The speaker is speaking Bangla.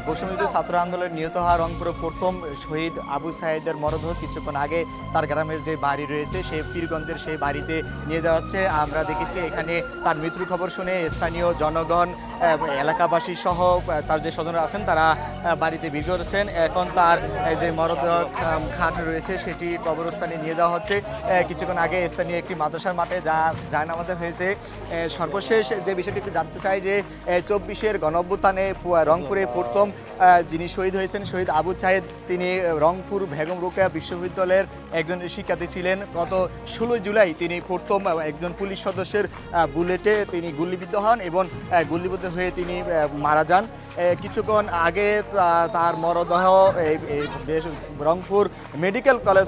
বৈষম্যবিরোধী ছাত্র আন্দোলনে নিহত হওয়া রংপুরে প্রথম শহীদ আবু সাঈদের মরদেহ কিছুক্ষণ আগে তার গ্রামের যে বাড়ি রয়েছে সেই পীরগঞ্জের সেই বাড়িতে নিয়ে যাওয়া হচ্ছে। আমরা দেখেছি এখানে তার মৃত্যুর খবর শুনে স্থানীয় জনগণ, এলাকাবাসী সহ তার যে স্বজনরা আছেন তারা বাড়িতে ভিড় করেছেন। এখন তার যে মরদেহ খাট রয়েছে সেটি কবরস্থানে নিয়ে যাওয়া হচ্ছে। কিছুক্ষণ আগে স্থানীয় একটি মাদ্রাসার মাঠে জায়নামাজ হয়েছে। সর্বশেষ যে বিষয়টি একটু জানতে চাই যে 24-এর গণঅভ্যুত্থানে রংপুরে প্রথম যিনি শহীদ হয়েছেন শহীদ আবু সাঈদ, তিনি রংপুর বেগম রোকেয়া বিশ্ববিদ্যালয়ের একজন শিক্ষার্থী ছিলেন। গত 16 জুলাই তিনি প্রথম একজন পুলিশ সদস্যের বুলেটে তিনি গুলিবিদ্ধ হন এবং গুলিবিদ্ধ হয়ে তিনি মারা যান। কিছুক্ষণ আগে তার মরদেহ রংপুর মেডিকেল কলেজ